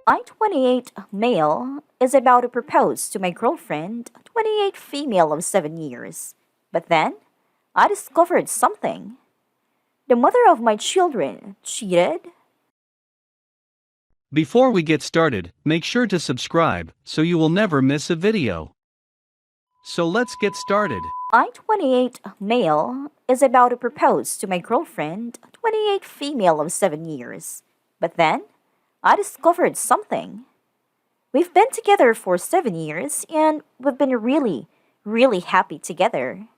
I 28 male is about to propose to my girlfriend, 28 female of 7 years. But then, I discovered something. The mother of my children cheated. Before we get started, make sure to subscribe so you will never miss a video. So let's get started. I 28 male is about to propose to my girlfriend, 28 female of 7 years. But then, I discovered something. We've been together for 7 years and we've been really happy together.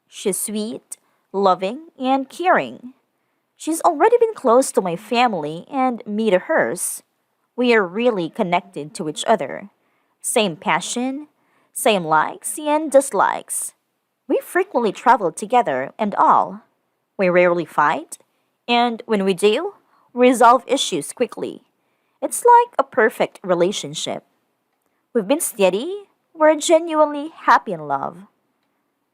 She's sweet, loving, and caring. She's already been close to my family and me to hers. We are really connected to each other. Same passion, same likes and dislikes. We frequently travel together and all. We rarely fight, and when we do, we resolve issues quickly. It's like a perfect relationship. We've been steady, we're genuinely happy in love.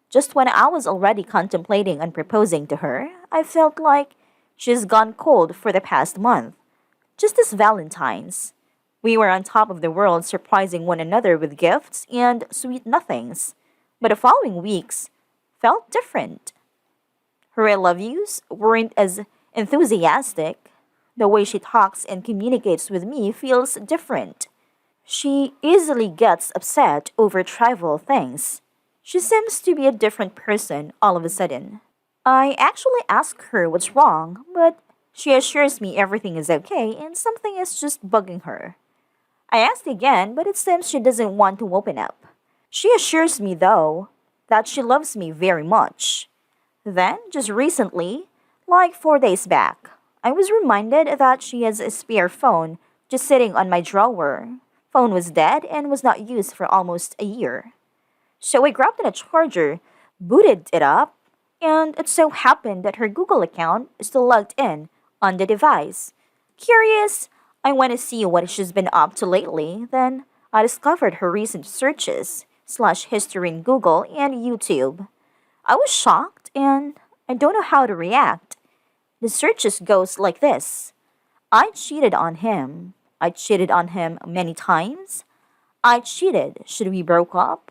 Just when I was already contemplating on proposing to her, I felt like she's gone cold for the past month. Just this Valentine's. We were on top of the world surprising one another with gifts and sweet nothings. But the following weeks felt different. Her I love yous weren't as enthusiastic. The way she talks and communicates with me feels different. She easily gets upset over trivial things. She seems to be a different person all of a sudden. I actually ask her what's wrong, but she assures me everything is okay and something is just bugging her. I asked again, but it seems she doesn't want to open up. She assures me, though, that she loves me very much. Then, just recently, like 4 days back, I was reminded that she has a spare phone just sitting on my drawer. Phone was dead and was not used for almost a year. So I grabbed in a charger, booted it up, and it so happened that her Google account is still logged in on the device. Curious, I went to see what she's been up to lately, then I discovered her recent searches slash history in Google and YouTube. I was shocked and I don't know how to react. The searches goes like this. I cheated on him. I cheated on him many times. I cheated. Should we broke up?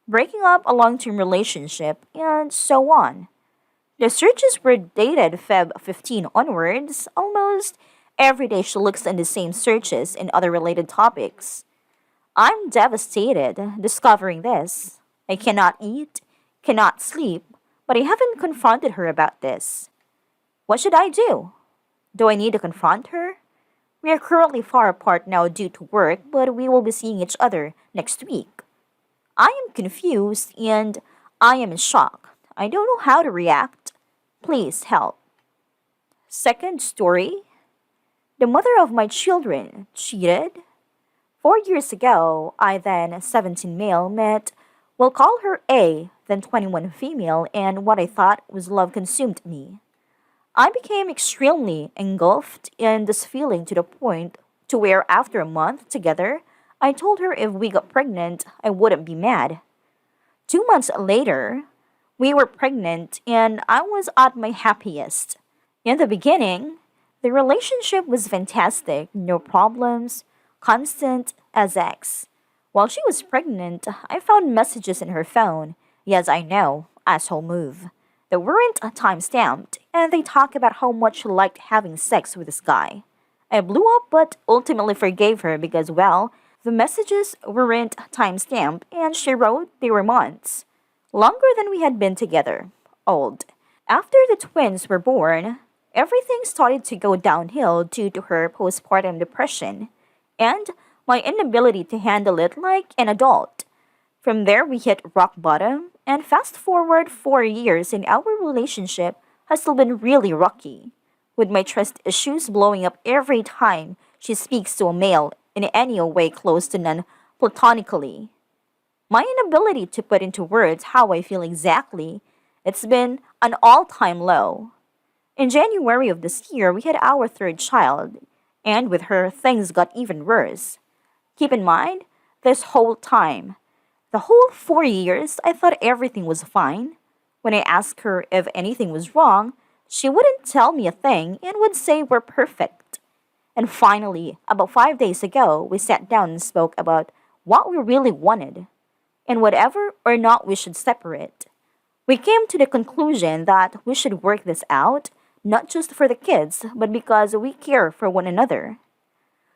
Breaking up a long-term relationship, and so on. The searches were dated Feb 15 onwards. Almost every day she looks in the same searches and other related topics. I'm devastated discovering this. I cannot eat, cannot sleep, but I haven't confronted her about this. What should I do? Do I need to confront her? We are currently far apart now due to work, but we will be seeing each other next week. I am confused and I am in shock. I don't know how to react. Please help. Second story. The mother of my children cheated. 4 years ago, I then 17 male met, we'll call her A, then 21 female, and what I thought was love consumed me. I became extremely engulfed in this feeling to the point to where after a month together, I told her if we got pregnant, I wouldn't be mad. 2 months later, we were pregnant and I was at my happiest. In the beginning, the relationship was fantastic, no problems, constant as ex. While she was pregnant, I found messages in her phone. Yes, I know, asshole move. They weren't time stamped, and they talk about how much she liked having sex with this guy. I blew up but ultimately forgave her because, well, the messages weren't time stamped and she wrote they were months. Longer than we had been together. Old. After the twins were born, everything started to go downhill due to her postpartum depression and my inability to handle it like an adult. From there, we hit rock bottom, and fast forward 4 years, and our relationship has still been really rocky, with my trust issues blowing up every time she speaks to a male in any way close to none platonically. My inability to put into words how I feel exactly, it's been an all-time low. In January of this year, we had our third child, and with her, things got even worse. Keep in mind, this whole time, the whole 4 years, I thought everything was fine. When I asked her if anything was wrong, she wouldn't tell me a thing and would say we're perfect. And finally, about 5 days ago, we sat down and spoke about what we really wanted, and whatever or not we should separate. We came to the conclusion that we should work this out, not just for the kids, but because we care for one another.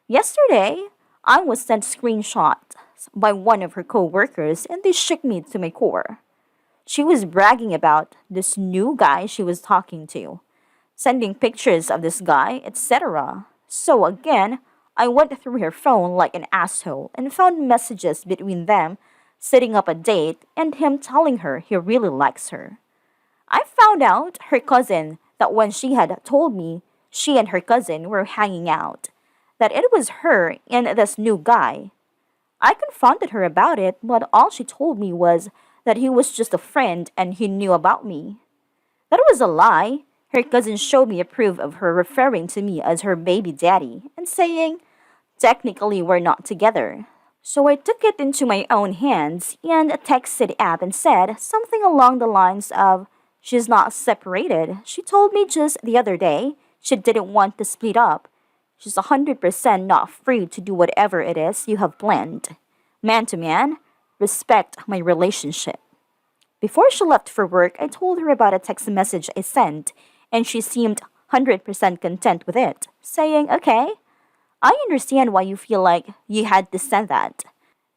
Yesterday, I was sent screenshots by one of her coworkers and they shook me to my core. She was bragging about this new guy she was talking to, sending pictures of this guy, etc. So again, I went through her phone like an asshole and found messages between them setting up a date and him telling her he really likes her. I found out her cousin that when she had told me she and her cousin were hanging out, that it was her and this new guy. I confronted her about it, but all she told me was that he was just a friend and he knew about me. That was a lie. Her cousin showed me a proof of her referring to me as her baby daddy and saying, technically, we're not together. So I took it into my own hands and texted App and said something along the lines of, she's not separated. She told me just the other day she didn't want to split up. She's 100% not free to do whatever it is you have planned. Man to man, respect my relationship. Before she left for work, I told her about a text message I sent, and she seemed 100% content with it, saying, okay, I understand why you feel like you had to send that.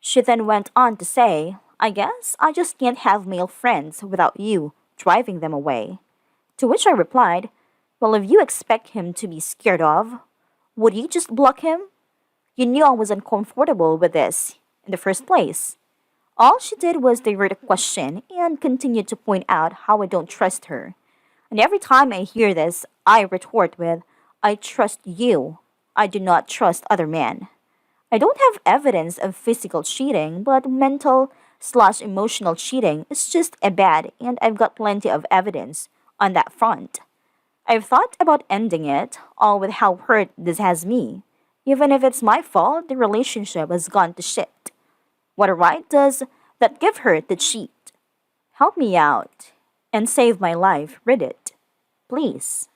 She then went on to say, I guess I just can't have male friends without you driving them away. To which I replied, well, if you expect him to be scared of, would you just block him? You knew I was uncomfortable with this in the first place. All she did was divert a question and continued to point out how I don't trust her. And every time I hear this, I retort with, I trust you. I do not trust other men. I don't have evidence of physical cheating, but mental/emotional cheating is just as bad, and I've got plenty of evidence on that front. I've thought about ending it, all with how hurt this has me. Even if it's my fault, the relationship has gone to shit. What right does that give her to cheat? Help me out and save my life, Reddit. Please.